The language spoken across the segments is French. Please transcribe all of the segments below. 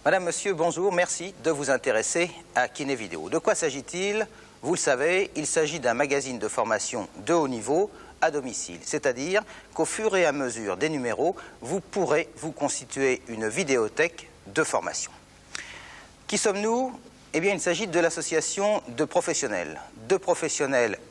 Madame, Monsieur, bonjour, merci de vous intéresser à Kiné Vidéo. De quoi s'agit-il? Vous le savez, il s'agit d'un magazine de formation de haut niveau à domicile. C'est-à-dire qu'au fur et à mesure des numéros, vous pourrez vous constituer une vidéothèque de formation. Qui sommes-nous? Eh bien, il s'agit de l'association de professionnels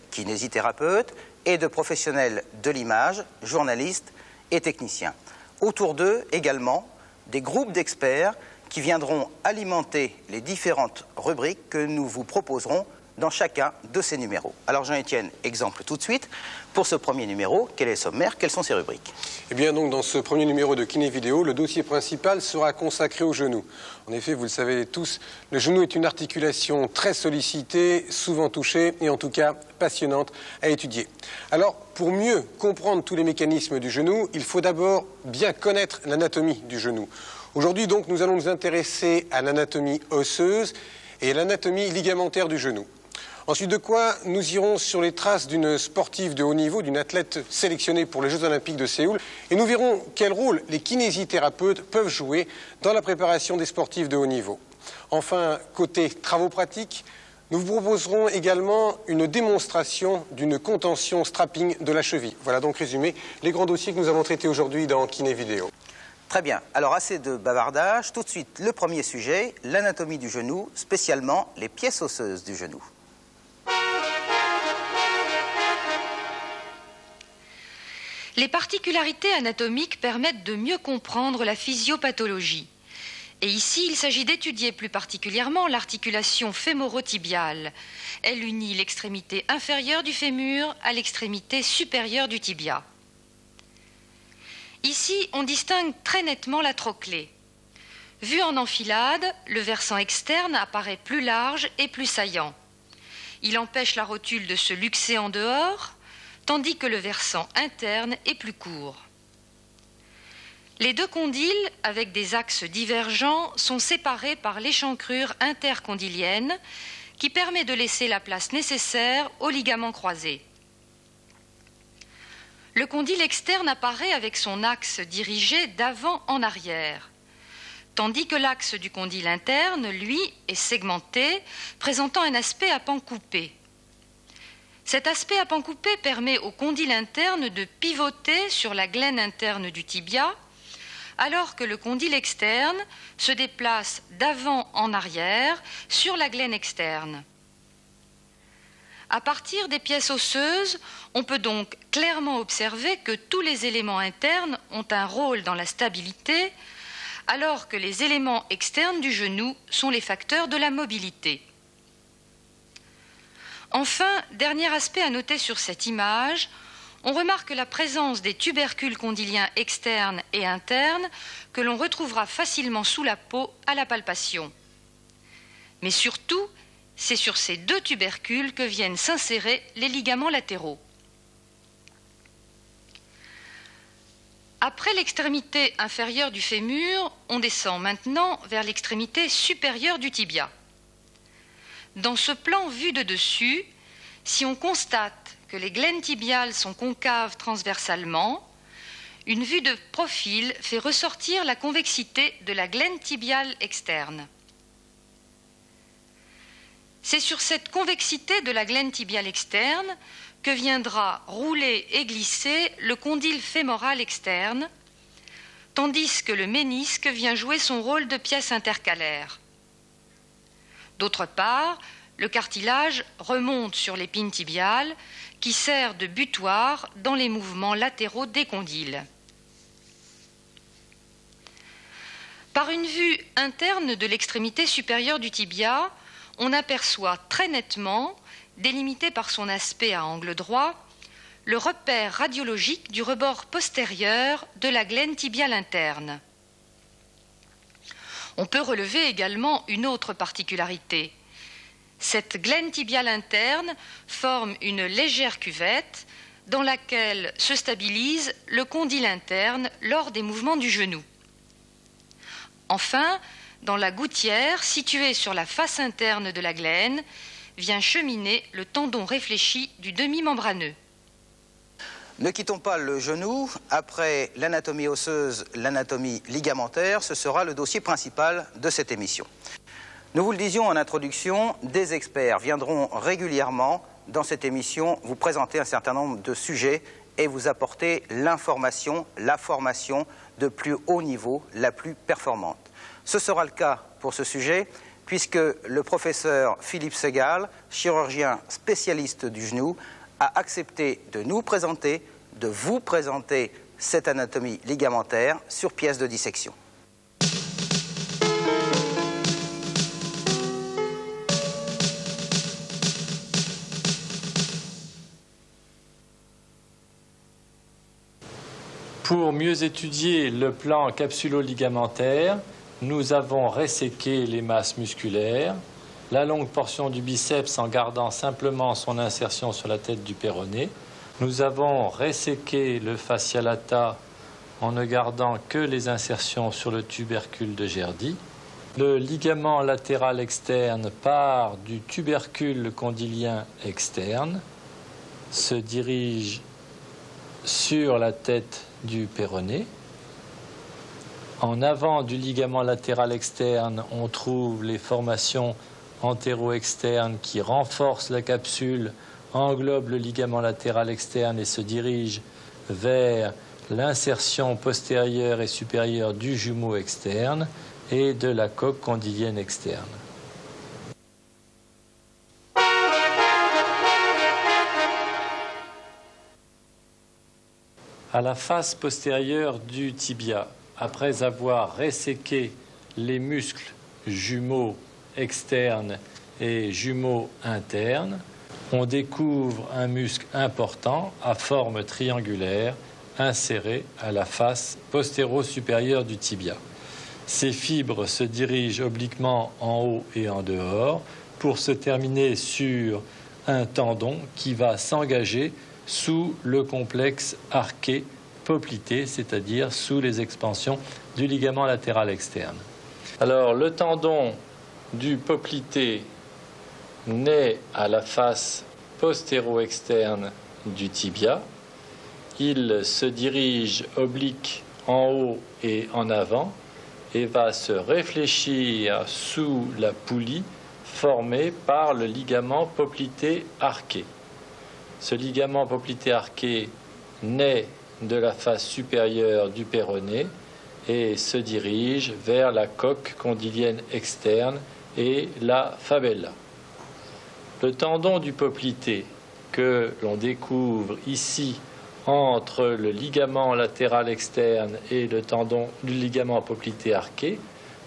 kinésithérapeutes et de professionnels de l'image, journalistes et techniciens. Autour d'eux également, des groupes d'experts qui viendront alimenter les différentes rubriques que nous vous proposerons dans chacun de ces numéros. Alors Jean-Étienne, exemple tout de suite. Pour ce premier numéro, quel est le sommaire? Quelles sont ces rubriques? Eh bien donc dans ce premier numéro de Kiné Vidéo, le dossier principal sera consacré au genou. En effet, vous le savez tous, le genou est une articulation très sollicitée, souvent touchée et en tout cas passionnante à étudier. Alors pour mieux comprendre tous les mécanismes du genou, il faut d'abord bien connaître l'anatomie du genou. Aujourd'hui donc nous allons nous intéresser à l'anatomie osseuse et à l'anatomie ligamentaire du genou. Ensuite de quoi, nous irons sur les traces d'une sportive de haut niveau, d'une athlète sélectionnée pour les Jeux Olympiques de Séoul, et nous verrons quel rôle les kinésithérapeutes peuvent jouer dans la préparation des sportifs de haut niveau. Enfin, côté travaux pratiques, nous vous proposerons également une démonstration d'une contention strapping de la cheville. Voilà donc résumé les grands dossiers que nous avons traités aujourd'hui dans Kiné Vidéo. Très bien. Alors, assez de bavardage. Tout de suite, le premier sujet, l'anatomie du genou, spécialement les pièces osseuses du genou. Les particularités anatomiques permettent de mieux comprendre la physiopathologie. Et ici, il s'agit d'étudier plus particulièrement l'articulation fémoro-tibiale. Elle unit l'extrémité inférieure du fémur à l'extrémité supérieure du tibia. Ici, on distingue très nettement la trochlée. Vu en enfilade, le versant externe apparaît plus large et plus saillant. Il empêche la rotule de se luxer en dehors, tandis que le versant interne est plus court. Les deux condyles, avec des axes divergents, sont séparés par l'échancrure intercondylienne qui permet de laisser la place nécessaire aux ligaments croisés. Le condyle externe apparaît avec son axe dirigé d'avant en arrière, tandis que l'axe du condyle interne, lui, est segmenté, présentant un aspect à pan coupé. Cet aspect à pan coupé permet au condyle interne de pivoter sur la glaine interne du tibia, alors que le condyle externe se déplace d'avant en arrière sur la glaine externe. À partir des pièces osseuses, on peut donc clairement observer que tous les éléments internes ont un rôle dans la stabilité, alors que les éléments externes du genou sont les facteurs de la mobilité. Enfin, dernier aspect à noter sur cette image, on remarque la présence des tubercules condyliens externes et internes que l'on retrouvera facilement sous la peau à la palpation. Mais surtout, c'est sur ces deux tubercules que viennent s'insérer les ligaments latéraux. Après l'extrémité inférieure du fémur, on descend maintenant vers l'extrémité supérieure du tibia. Dans ce plan vu de dessus, si on constate que les glaines tibiales sont concaves transversalement, une vue de profil fait ressortir la convexité de la glaine tibiale externe. C'est sur cette convexité de la glaine tibiale externe que viendra rouler et glisser le condyle fémoral externe, tandis que le ménisque vient jouer son rôle de pièce intercalaire. D'autre part, le cartilage remonte sur l'épine tibiale qui sert de butoir dans les mouvements latéraux des condyles. Par une vue interne de l'extrémité supérieure du tibia, on aperçoit très nettement, délimité par son aspect à angle droit, le repère radiologique du rebord postérieur de la glaine tibiale interne. On peut relever également une autre particularité. Cette glaine tibiale interne forme une légère cuvette dans laquelle se stabilise le condyle interne lors des mouvements du genou. Enfin, dans la gouttière, située sur la face interne de la glaine, vient cheminer le tendon réfléchi du demi-membraneux. Ne quittons pas le genou. Après l'anatomie osseuse, l'anatomie ligamentaire, ce sera le dossier principal de cette émission. Nous vous le disions en introduction, des experts viendront régulièrement dans cette émission vous présenter un certain nombre de sujets et vous apporter l'information, la formation de plus haut niveau, la plus performante. Ce sera le cas pour ce sujet, puisque le professeur Philippe Segal, chirurgien spécialiste du genou, a accepté de nous présenter, de vous présenter cette anatomie ligamentaire sur pièce de dissection. Pour mieux étudier le plan capsulo-ligamentaire, nous avons resséqué les masses musculaires, la longue portion du biceps en gardant simplement son insertion sur la tête du péroné. Nous avons resséqué le fascia lata en ne gardant que les insertions sur le tubercule de Gerdy. Le ligament latéral externe part du tubercule condylien externe, se dirige sur la tête du péroné. En avant du ligament latéral externe, on trouve les formations antéro-externes qui renforcent la capsule, englobent le ligament latéral externe et se dirigent vers l'insertion postérieure et supérieure du jumeau externe et de la coque condylienne externe. À la face postérieure du tibia, après avoir resséqué les muscles jumeaux externes et jumeaux internes, on découvre un muscle important à forme triangulaire inséré à la face postéro-supérieure du tibia. Ces fibres se dirigent obliquement en haut et en dehors pour se terminer sur un tendon qui va s'engager sous le complexe arqué poplité, c'est-à-dire sous les expansions du ligament latéral externe. Alors, le tendon du poplité naît à la face postéro-externe du tibia. Il se dirige oblique en haut et en avant et va se réfléchir sous la poulie formée par le ligament poplité arqué. Ce ligament poplité arqué naît de la face supérieure du péroné et se dirige vers la coque condylienne externe et la fabella. Le tendon du poplité que l'on découvre ici entre le ligament latéral externe et le tendon du ligament poplité arqué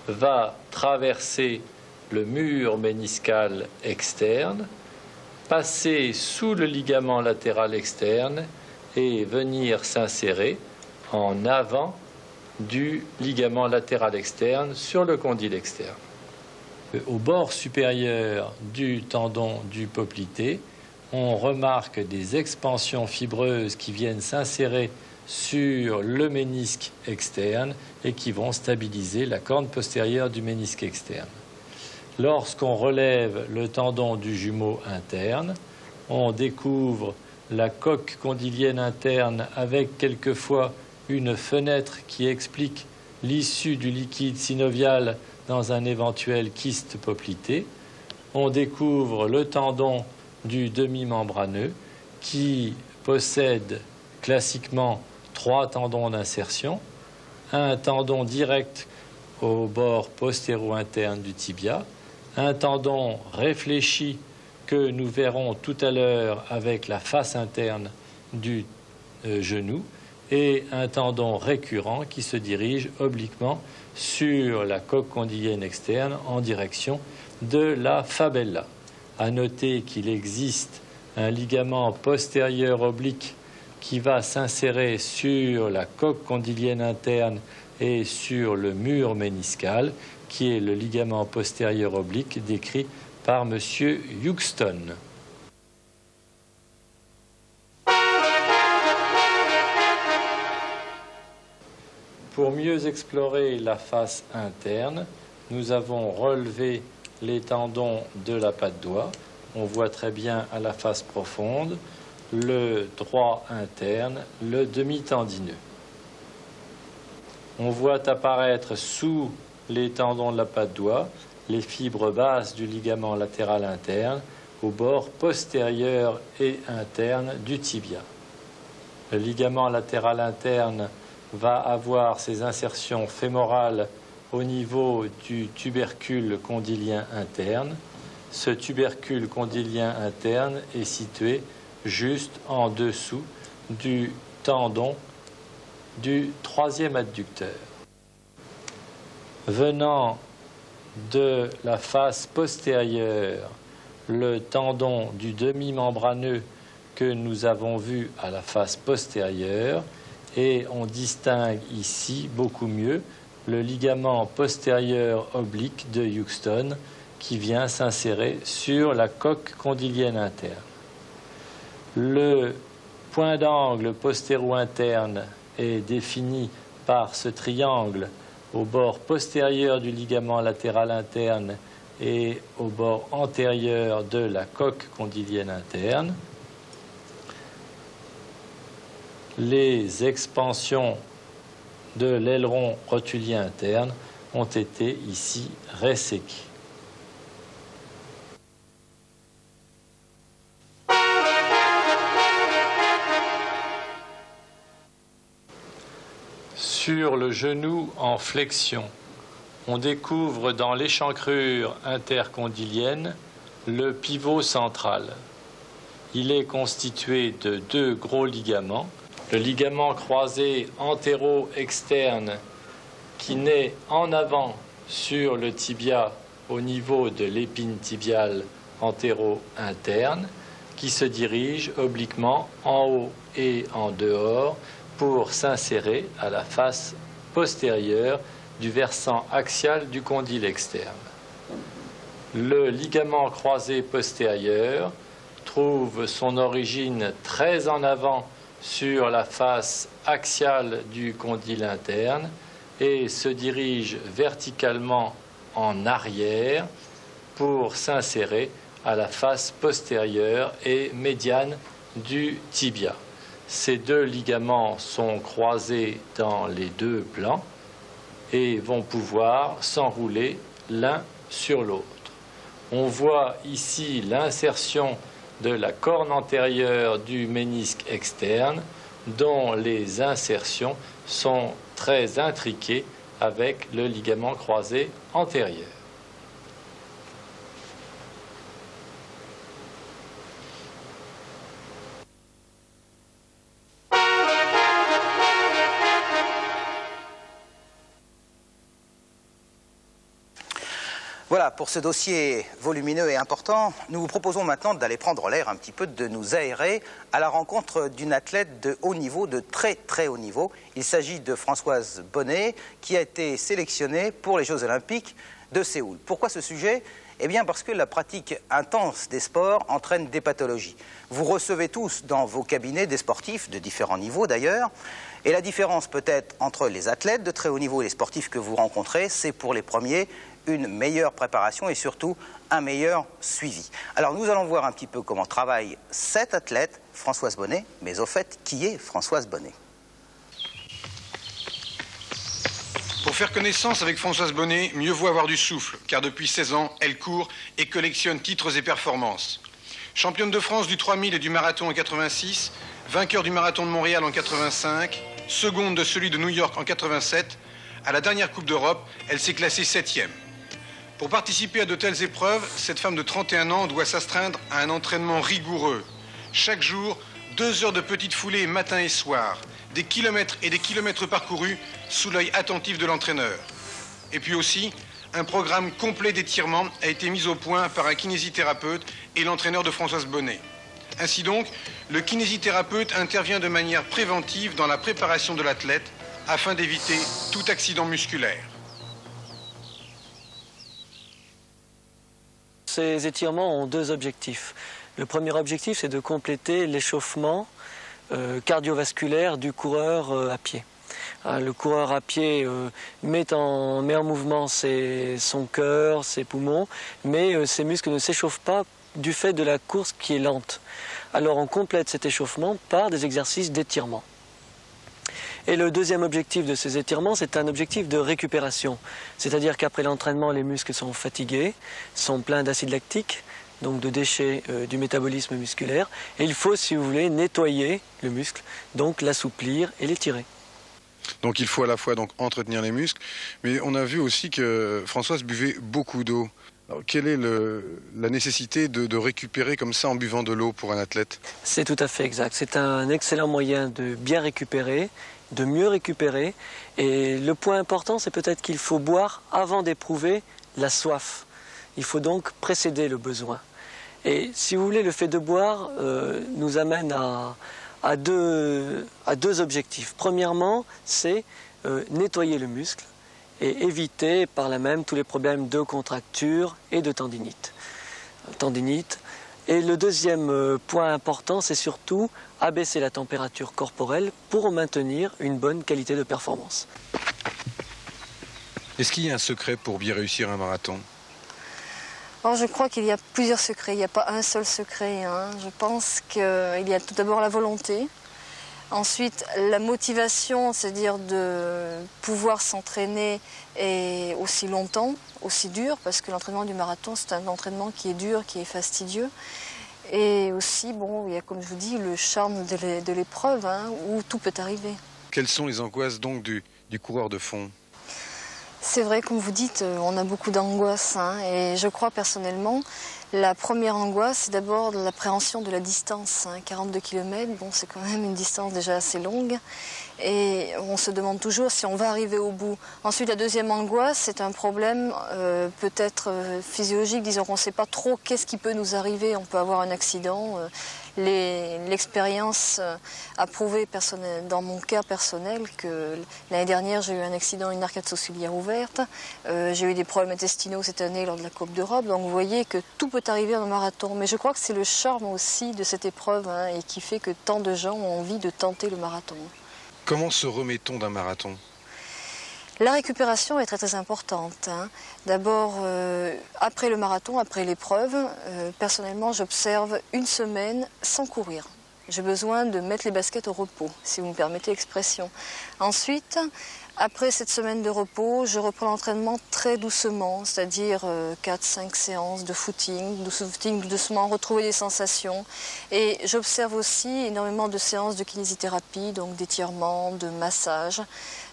va traverser le mur méniscal externe, passer sous le ligament latéral externe et venir s'insérer en avant du ligament latéral externe sur le condyle externe. Au bord supérieur du tendon du poplité, on remarque des expansions fibreuses qui viennent s'insérer sur le ménisque externe et qui vont stabiliser la corne postérieure du ménisque externe. Lorsqu'on relève le tendon du jumeau interne, on découvre la coque condylienne interne avec quelquefois une fenêtre qui explique l'issue du liquide synovial dans un éventuel kyste poplité. On découvre le tendon du demi-membraneux qui possède classiquement 3 tendons d'insertion, un tendon direct au bord postéro-interne du tibia, un tendon réfléchi que nous verrons tout à l'heure avec la face interne du genou et un tendon récurrent qui se dirige obliquement sur la coque condylienne externe en direction de la fabella. À noter qu'il existe un ligament postérieur oblique qui va s'insérer sur la coque condylienne interne et sur le mur méniscal, qui est le ligament postérieur oblique décrit par M. Euxton. Pour mieux explorer la face interne, nous avons relevé les tendons de la patte doigt. On voit très bien à la face profonde le droit interne, le demi-tendineux. On voit apparaître sous les tendons de la patte doigt les fibres basses du ligament latéral interne au bord postérieur et interne du tibia. Le ligament latéral interne va avoir ses insertions fémorales au niveau du tubercule condylien interne. Ce tubercule condylien interne est situé juste en dessous du tendon du troisième adducteur. Venant de la face postérieure, le tendon du demi-membraneux que nous avons vu à la face postérieure, et on distingue ici beaucoup mieux le ligament postérieur oblique de Euxton qui vient s'insérer sur la coque condylienne interne. Le point d'angle postéro-interne est défini par ce triangle au bord postérieur du ligament latéral interne et au bord antérieur de la coque condylienne interne. Les expansions de l'aileron rotulien interne ont été ici resséquées. Sur le genou en flexion, on découvre dans l'échancrure intercondylienne le pivot central. Il est constitué de deux gros ligaments. Le ligament croisé antéro-externe qui naît en avant sur le tibia au niveau de l'épine tibiale antéro-interne, qui se dirige obliquement en haut et en dehors pour s'insérer à la face postérieure du versant axial du condyle externe. Le ligament croisé postérieur trouve son origine très en avant sur la face axiale du condyle interne et se dirige verticalement en arrière pour s'insérer à la face postérieure et médiane du tibia. Ces deux ligaments sont croisés dans les deux plans et vont pouvoir s'enrouler l'un sur l'autre. On voit ici l'insertion de la corne antérieure du ménisque externe, dont les insertions sont très intriquées avec le ligament croisé antérieur. Voilà, pour ce dossier volumineux et important, nous vous proposons maintenant d'aller prendre l'air un petit peu, de nous aérer à la rencontre d'une athlète de haut niveau, de très très haut niveau. Il s'agit de Françoise Bonnet, qui a été sélectionnée pour les Jeux Olympiques de Séoul. Pourquoi ce sujet ? Eh bien parce que la pratique intense des sports entraîne des pathologies. Vous recevez tous dans vos cabinets des sportifs, de différents niveaux d'ailleurs, et la différence peut-être entre les athlètes de très haut niveau et les sportifs que vous rencontrez, c'est pour les premiers une meilleure préparation et surtout un meilleur suivi. Alors nous allons voir un petit peu comment travaille cette athlète, Françoise Bonnet, mais au fait, qui est Françoise Bonnet ? Pour faire connaissance avec Françoise Bonnet, mieux vaut avoir du souffle, car depuis 16 ans, elle court et collectionne titres et performances. Championne de France du 3000 et du marathon en 86, vainqueur du marathon de Montréal en 85, seconde de celui de New York en 87, à la dernière Coupe d'Europe, elle s'est classée 7e. Pour participer à de telles épreuves, cette femme de 31 ans doit s'astreindre à un entraînement rigoureux. Chaque jour, 2 heures de petite foulée matin et soir, des kilomètres et des kilomètres parcourus sous l'œil attentif de l'entraîneur. Et puis aussi, un programme complet d'étirements a été mis au point par un kinésithérapeute et l'entraîneur de Françoise Bonnet. Ainsi donc, le kinésithérapeute intervient de manière préventive dans la préparation de l'athlète afin d'éviter tout accident musculaire. Ces étirements ont 2 objectifs. Le premier objectif, c'est de compléter l'échauffement cardiovasculaire du coureur à pied. Le coureur à pied met en mouvement son cœur, ses poumons, mais ses muscles ne s'échauffent pas du fait de la course qui est lente. alors on complète cet échauffement par des exercices d'étirement. Et le deuxième objectif de ces étirements, c'est un objectif de récupération. C'est-à-dire qu'après l'entraînement, les muscles sont fatigués, sont pleins d'acide lactique, donc de déchets du métabolisme musculaire. Et il faut, si vous voulez, nettoyer le muscle, donc l'assouplir et l'étirer. Donc il faut à la fois donc entretenir les muscles, mais on a vu aussi que Françoise buvait beaucoup d'eau. Alors, quelle est la nécessité de récupérer comme ça en buvant de l'eau pour un athlète? C'est tout à fait exact. C'est un excellent moyen de bien récupérer, de mieux récupérer. Et le point important, c'est peut-être qu'il faut boire avant d'éprouver la soif. Il faut donc précéder le besoin. Et si vous voulez, le fait de boire nous amène à deux objectifs. Premièrement, c'est nettoyer le muscle et éviter par là même tous les problèmes de contracture et de tendinite. Et le deuxième point important, c'est surtout abaisser la température corporelle pour maintenir une bonne qualité de performance. Est-ce qu'il y a un secret pour bien réussir un marathon? Alors, je crois qu'il y a plusieurs secrets, il n'y a pas un seul secret. Je pense qu'il y a tout d'abord la volonté, ensuite la motivation, c'est-à-dire de pouvoir s'entraîner et aussi longtemps, aussi dur, parce que l'entraînement du marathon, c'est un entraînement qui est dur, qui est fastidieux. Et aussi, bon, il y a, comme je vous dis, le charme de l'épreuve, où tout peut arriver. Quelles sont les angoisses donc du coureur de fond? C'est vrai, comme vous dites, on a beaucoup d'angoisse. Et je crois personnellement, la première angoisse, c'est d'abord l'appréhension de la distance. 42 km, bon, c'est quand même une distance déjà assez longue. Et on se demande toujours si on va arriver au bout. Ensuite, la deuxième angoisse, c'est un problème peut-être physiologique. Disons qu'on ne sait pas trop qu'est-ce qui peut nous arriver. On peut avoir un accident. L'expérience a prouvé, dans mon cas personnel, que l'année dernière, j'ai eu un accident, une arcade sourcilière ouverte. J'ai eu des problèmes intestinaux cette année lors de la Coupe d'Europe. Donc vous voyez que tout peut arriver dans le marathon. Mais je crois que c'est le charme aussi de cette épreuve et qui fait que tant de gens ont envie de tenter le marathon. Comment se remet-on d'un marathon? La récupération est très très importante. D'abord, après le marathon, après l'épreuve, personnellement, j'observe une semaine sans courir. J'ai besoin de mettre les baskets au repos, si vous me permettez l'expression. Ensuite, après cette semaine de repos, je reprends l'entraînement très doucement, c'est-à-dire 4-5 séances de footing, doucement retrouver des sensations. Et j'observe aussi énormément de séances de kinésithérapie, donc d'étirement, de massage,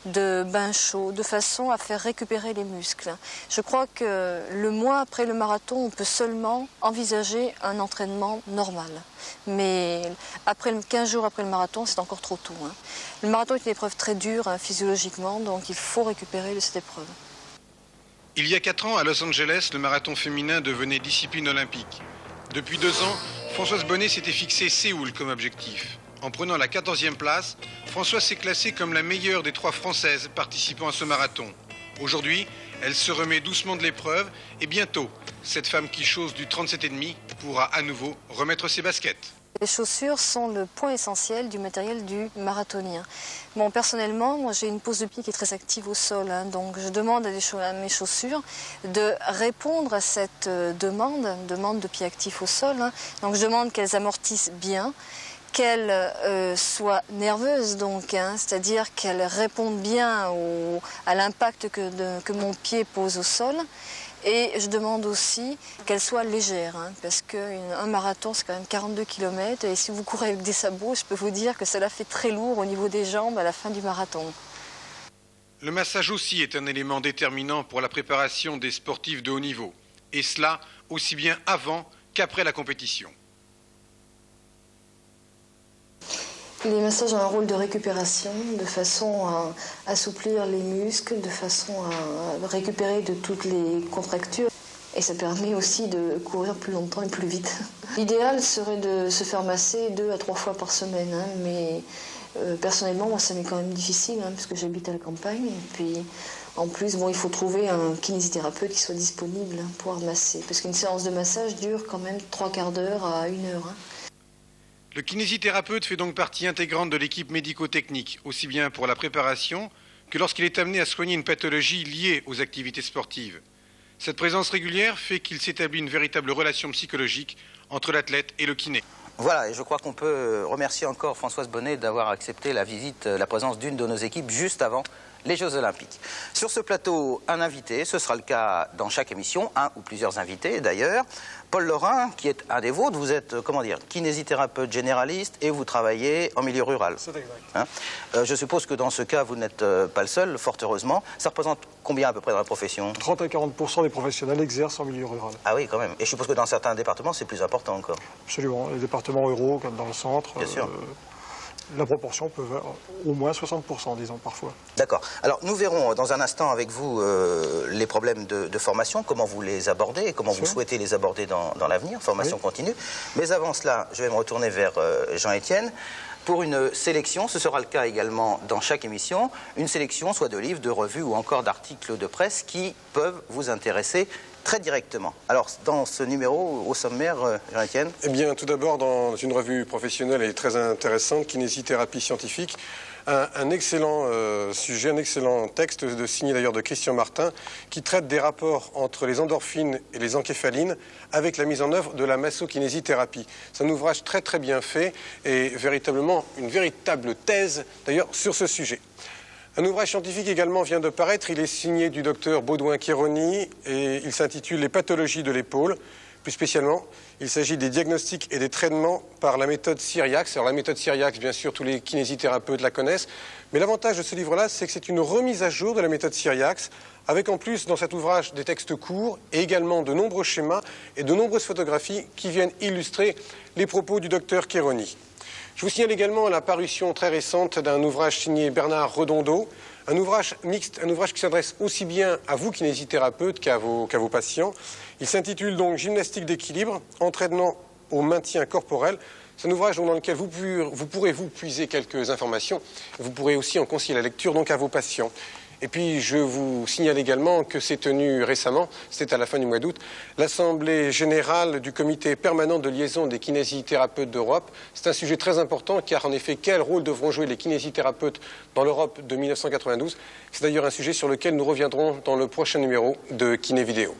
de bains chauds, de façon à faire récupérer les muscles. Je crois que le mois après le marathon, on peut seulement envisager un entraînement normal. Mais 15 jours après le marathon, c'est encore trop tôt. Le marathon est une épreuve très dure physiologiquement, donc il faut récupérer de cette épreuve. Il y a 4 ans, à Los Angeles, le marathon féminin devenait discipline olympique. Depuis 2 ans, Françoise Bonnet s'était fixé Séoul comme objectif. En prenant la 14e place, Françoise s'est classée comme la meilleure des 3 Françaises participant à ce marathon. Aujourd'hui, elle se remet doucement de l'épreuve et bientôt, cette femme qui chausse du 37,5 pourra à nouveau remettre ses baskets. Les chaussures sont le point essentiel du matériel du marathonien. Bon, personnellement, moi j'ai une pose de pied qui est très active au sol, donc je demande à mes chaussures de répondre à cette demande de pied actif au sol. Donc je demande qu'elles amortissent bien, qu'elles soient nerveuses, c'est-à-dire qu'elles répondent bien à l'impact que mon pied pose au sol. Et je demande aussi qu'elles soient légères, parce qu'un marathon, c'est quand même 42 km. Et si vous courez avec des sabots, je peux vous dire que cela fait très lourd au niveau des jambes à la fin du marathon. Le massage aussi est un élément déterminant pour la préparation des sportifs de haut niveau. Et cela aussi bien avant qu'après la compétition. Les massages ont un rôle de récupération, de façon à assouplir les muscles, de façon à récupérer de toutes les contractures. Et ça permet aussi de courir plus longtemps et plus vite. L'idéal serait de se faire masser 2 à 3 fois par semaine. Mais personnellement, moi, ça m'est quand même difficile, parce que j'habite à la campagne. Et puis, en plus, il faut trouver un kinésithérapeute qui soit disponible pour masser. Parce qu'une séance de massage dure quand même 3/4 d'heure à 1 heure. Le kinésithérapeute fait donc partie intégrante de l'équipe médico-technique, aussi bien pour la préparation que lorsqu'il est amené à soigner une pathologie liée aux activités sportives. Cette présence régulière fait qu'il s'établit une véritable relation psychologique entre l'athlète et le kiné. Voilà, et je crois qu'on peut remercier encore Françoise Bonnet d'avoir accepté la visite, la présence d'une de nos équipes juste avant les Jeux Olympiques. Sur ce plateau, un invité, ce sera le cas dans chaque émission, un ou plusieurs invités d'ailleurs. Paul Laurin, qui est un des vôtres, vous êtes, comment dire, kinésithérapeute généraliste et vous travaillez en milieu rural. C'est exact. Hein, je suppose que dans ce cas, vous n'êtes pas le seul, fort heureusement. Ça représente combien à peu près dans la profession? 30 à 40% des professionnels exercent en milieu rural. Ah oui, quand même. Et je suppose que dans certains départements, c'est plus important encore. Absolument. Les départements ruraux, comme dans le centre, Bien sûr. la proportion peut au moins 60%, disons, parfois. D'accord. Alors, nous verrons dans un instant avec vous les problèmes de formation, comment vous les abordez et comment vous souhaitez les aborder dans l'avenir, formation continue. Mais avant cela, je vais me retourner vers Jean-Étienne. Pour une sélection, ce sera le cas également dans chaque émission, une sélection soit de livres, de revues ou encore d'articles de presse qui peuvent vous intéresser très directement. Alors, dans ce numéro, au sommaire, Jean-Étienne? Eh bien, tout d'abord, dans une revue professionnelle et très intéressante, Kinésithérapie scientifique, un excellent sujet, un excellent texte signé d'ailleurs de Christian Martin, qui traite des rapports entre les endorphines et les encéphalines avec la mise en œuvre de la massokinésithérapie. C'est un ouvrage très très bien fait et véritablement une véritable thèse d'ailleurs sur ce sujet. Un ouvrage scientifique également vient de paraître, il est signé du docteur Baudouin-Chironi et il s'intitule « Les pathologies de l'épaule ». Plus spécialement, il s'agit des diagnostics et des traitements par la méthode Cyriax. Alors la méthode Cyriax, bien sûr, tous les kinésithérapeutes la connaissent, mais l'avantage de ce livre-là, c'est que c'est une remise à jour de la méthode Cyriax, avec en plus dans cet ouvrage des textes courts et également de nombreux schémas et de nombreuses photographies qui viennent illustrer les propos du docteur Chironi. Je vous signale également la parution très récente d'un ouvrage signé Bernard Redondo, un ouvrage mixte, un ouvrage qui s'adresse aussi bien à vous, kinésithérapeutes, qu'à vos patients. Il s'intitule donc Gymnastique d'équilibre, entraînement au maintien corporel. C'est un ouvrage dans lequel vous pourrez puiser quelques informations. Vous pourrez aussi en conseiller la lecture donc à vos patients. Et puis, je vous signale également que s'est tenue récemment, c'était à la fin du mois d'août, l'Assemblée générale du comité permanent de liaison des kinésithérapeutes d'Europe. C'est un sujet très important, car en effet, quel rôle devront jouer les kinésithérapeutes dans l'Europe de 1992? C'est d'ailleurs un sujet sur lequel nous reviendrons dans le prochain numéro de Kiné Vidéo.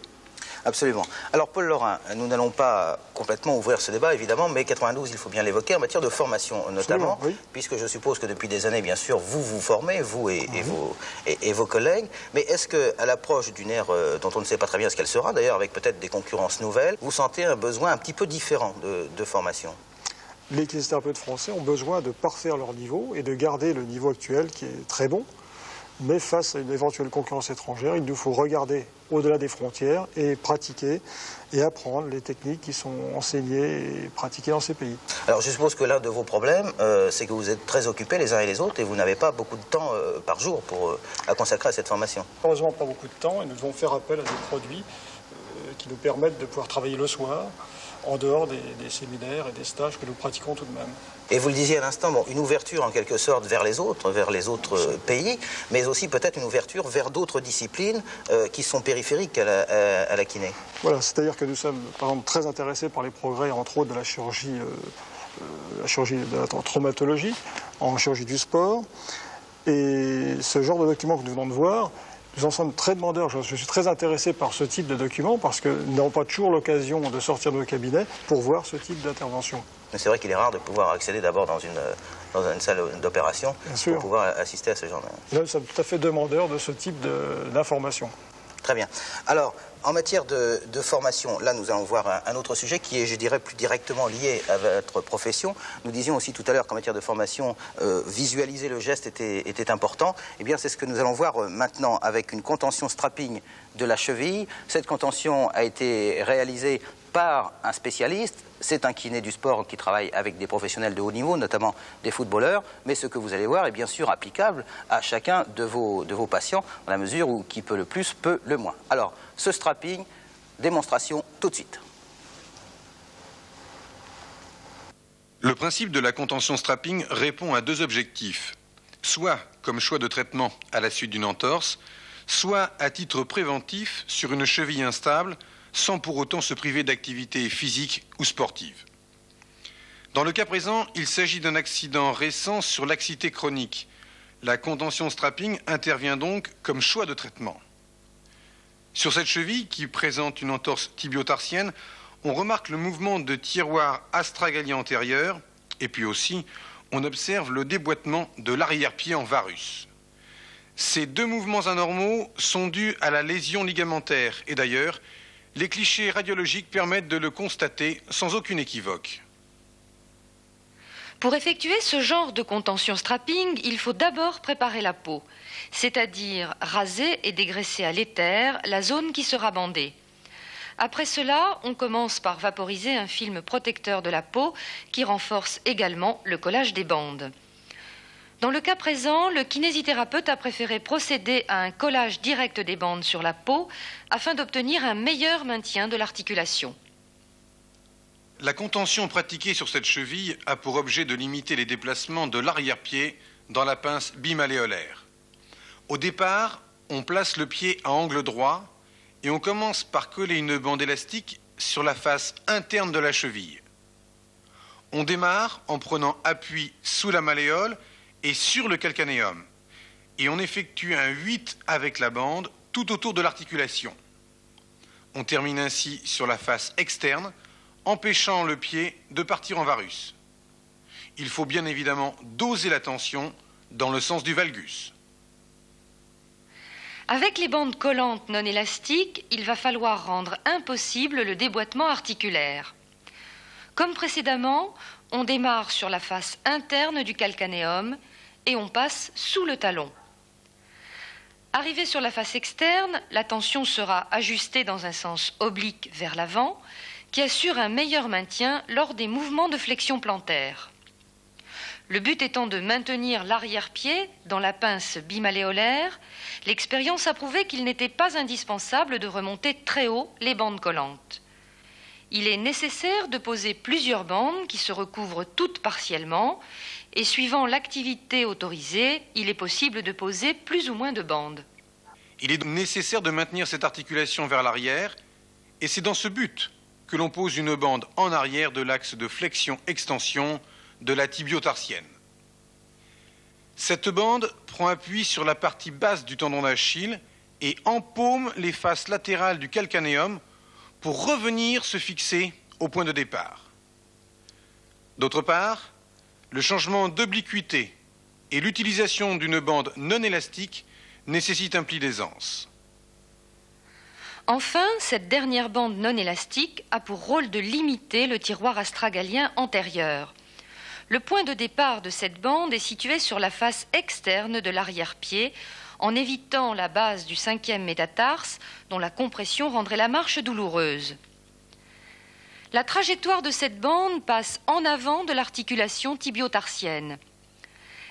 Absolument. Alors, Paul Laurin, nous n'allons pas complètement ouvrir ce débat, évidemment, mais 92, il faut bien l'évoquer, en matière de formation notamment, oui. Puisque je suppose que depuis des années, bien sûr, vous vous formez, vous et vos collègues, mais est-ce qu'à l'approche d'une ère dont on ne sait pas très bien ce qu'elle sera, d'ailleurs avec peut-être des concurrences nouvelles, vous sentez un besoin un petit peu différent de formation? Les kinésithérapeutes français ont besoin de parfaire leur niveau et de garder le niveau actuel qui est très bon. Mais face à une éventuelle concurrence étrangère, il nous faut regarder au-delà des frontières et pratiquer et apprendre les techniques qui sont enseignées et pratiquées dans ces pays. Alors je suppose que l'un de vos problèmes, c'est que vous êtes très occupés les uns et les autres et vous n'avez pas beaucoup de temps par jour à consacrer à cette formation. Heureusement, pas beaucoup de temps et nous devons faire appel à des produits qui nous permettent de pouvoir travailler le soir, en dehors des séminaires et des stages que nous pratiquons tout de même. Et vous le disiez à l'instant, bon, une ouverture en quelque sorte vers les autres pays, mais aussi peut-être une ouverture vers d'autres disciplines qui sont périphériques à la kiné. Voilà, c'est-à-dire que nous sommes par exemple très intéressés par les progrès, entre autres, de la chirurgie de la traumatologie, en chirurgie du sport. Et ce genre de documents que nous venons de voir, nous en sommes très demandeurs. Je suis très intéressé par ce type de documents parce que nous n'avons pas toujours l'occasion de sortir de nos cabinets pour voir ce type d'intervention. C'est vrai qu'il est rare de pouvoir accéder d'abord dans une salle d'opération pour pouvoir assister à ce genre de... Là, nous sommes tout à fait demandeurs de ce type d'informations. Très bien. Alors, en matière de formation, là, nous allons voir un autre sujet qui est, je dirais, plus directement lié à votre profession. Nous disions aussi tout à l'heure qu'en matière de formation, visualiser le geste était important. Eh bien, c'est ce que nous allons voir maintenant avec une contention strapping de la cheville. Cette contention a été réalisée par un spécialiste. C'est un kiné du sport qui travaille avec des professionnels de haut niveau, notamment des footballeurs, mais ce que vous allez voir est bien sûr applicable à chacun de vos patients, dans la mesure où qui peut le plus, peut le moins. Alors, ce strapping, démonstration tout de suite. Le principe de la contention strapping répond à deux objectifs, soit comme choix de traitement à la suite d'une entorse, soit à titre préventif sur une cheville instable, sans pour autant se priver d'activité physique ou sportive. Dans le cas présent, il s'agit d'un accident récent sur laxité chronique. La contention strapping intervient donc comme choix de traitement. Sur cette cheville, qui présente une entorse tibio-tarsienne, on remarque le mouvement de tiroir astragalien antérieur et puis aussi on observe le déboîtement de l'arrière-pied en varus. Ces deux mouvements anormaux sont dus à la lésion ligamentaire et d'ailleurs, les clichés radiologiques permettent de le constater sans aucune équivoque. Pour effectuer ce genre de contention strapping, il faut d'abord préparer la peau, c'est-à-dire raser et dégraisser à l'éther la zone qui sera bandée. Après cela, on commence par vaporiser un film protecteur de la peau qui renforce également le collage des bandes. Dans le cas présent, le kinésithérapeute a préféré procéder à un collage direct des bandes sur la peau afin d'obtenir un meilleur maintien de l'articulation. La contention pratiquée sur cette cheville a pour objet de limiter les déplacements de l'arrière-pied dans la pince bimalléolaire. Au départ, on place le pied à angle droit et on commence par coller une bande élastique sur la face interne de la cheville. On démarre en prenant appui sous la malléole et sur le calcanéum. Et on effectue un 8 avec la bande tout autour de l'articulation. On termine ainsi sur la face externe, empêchant le pied de partir en varus. Il faut bien évidemment doser la tension dans le sens du valgus. Avec les bandes collantes non élastiques, il va falloir rendre impossible le déboîtement articulaire. Comme précédemment, on démarre sur la face interne du calcanéum et on passe sous le talon. Arrivé sur la face externe, la tension sera ajustée dans un sens oblique vers l'avant, qui assure un meilleur maintien lors des mouvements de flexion plantaire. Le but étant de maintenir l'arrière-pied dans la pince bimalléolaire, l'expérience a prouvé qu'il n'était pas indispensable de remonter très haut les bandes collantes. Il est nécessaire de poser plusieurs bandes qui se recouvrent toutes partiellement et suivant l'activité autorisée, il est possible de poser plus ou moins de bandes. Il est nécessaire de maintenir cette articulation vers l'arrière et c'est dans ce but que l'on pose une bande en arrière de l'axe de flexion-extension de la tibio-tarsienne. Cette bande prend appui sur la partie basse du tendon d'Achille et empaume les faces latérales du calcanéum pour revenir se fixer au point de départ. D'autre part, le changement d'obliquité et l'utilisation d'une bande non élastique nécessitent un pli d'aisance. Enfin, cette dernière bande non élastique a pour rôle de limiter le tiroir astragalien antérieur. Le point de départ de cette bande est situé sur la face externe de l'arrière-pied, en évitant la base du 5e métatarse, dont la compression rendrait la marche douloureuse. La trajectoire de cette bande passe en avant de l'articulation tibio-tarsienne.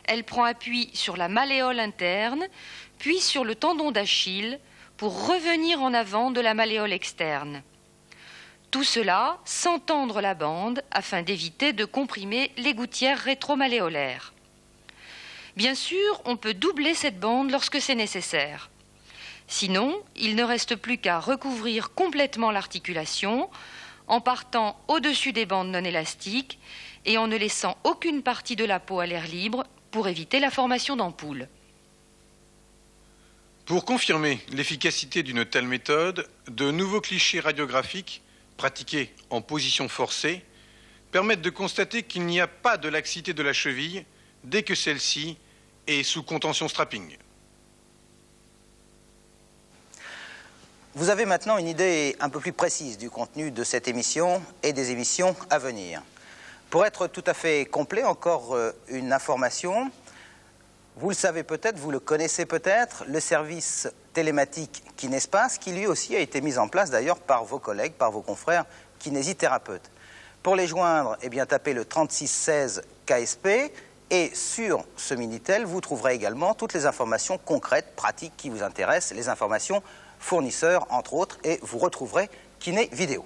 Elle prend appui sur la malléole interne, puis sur le tendon d'Achille, pour revenir en avant de la malléole externe. Tout cela sans tendre la bande afin d'éviter de comprimer les gouttières rétromalléolaires. Bien sûr, on peut doubler cette bande lorsque c'est nécessaire. Sinon, il ne reste plus qu'à recouvrir complètement l'articulation en partant au-dessus des bandes non élastiques et en ne laissant aucune partie de la peau à l'air libre pour éviter la formation d'ampoules. Pour confirmer l'efficacité d'une telle méthode, de nouveaux clichés radiographiques pratiqués en position forcée permettent de constater qu'il n'y a pas de laxité de la cheville dès que celle-ci est sous contention strapping. Vous avez maintenant une idée un peu plus précise du contenu de cette émission et des émissions à venir. Pour être tout à fait complet, encore une information. Vous le savez peut-être, vous le connaissez peut-être, le service télématique Kinespace, qui lui aussi a été mis en place d'ailleurs par vos collègues, par vos confrères kinésithérapeutes. Pour les joindre, eh bien, tapez le 3616 KSP et sur ce Minitel, vous trouverez également toutes les informations concrètes, pratiques qui vous intéressent, les informations fournisseurs entre autres, et vous retrouverez Kiné Vidéo.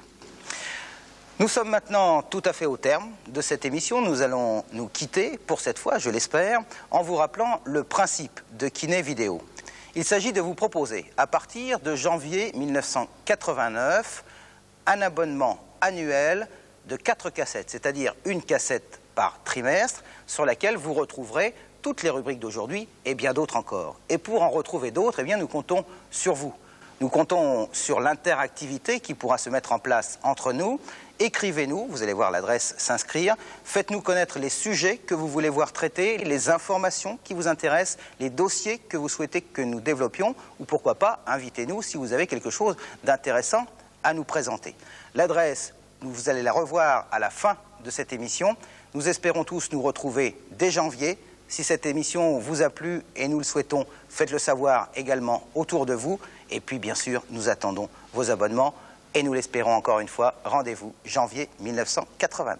Nous sommes maintenant tout à fait au terme de cette émission. Nous allons nous quitter pour cette fois, je l'espère, en vous rappelant le principe de Kiné Vidéo. Il s'agit de vous proposer, à partir de janvier 1989, un abonnement annuel de 4 cassettes, c'est-à-dire une cassette par trimestre, sur laquelle vous retrouverez toutes les rubriques d'aujourd'hui et bien d'autres encore. Et pour en retrouver d'autres, eh bien, nous comptons sur vous. Nous comptons sur l'interactivité qui pourra se mettre en place entre nous. Écrivez-nous, vous allez voir l'adresse s'inscrire. Faites-nous connaître les sujets que vous voulez voir traités, les informations qui vous intéressent, les dossiers que vous souhaitez que nous développions, ou pourquoi pas, invitez-nous si vous avez quelque chose d'intéressant à nous présenter. L'adresse, vous allez la revoir à la fin de cette émission. Nous espérons tous nous retrouver dès janvier. Si cette émission vous a plu, et nous le souhaitons, faites-le savoir également autour de vous. Et puis, bien sûr, nous attendons vos abonnements. Et nous l'espérons encore une fois, rendez-vous janvier 1989.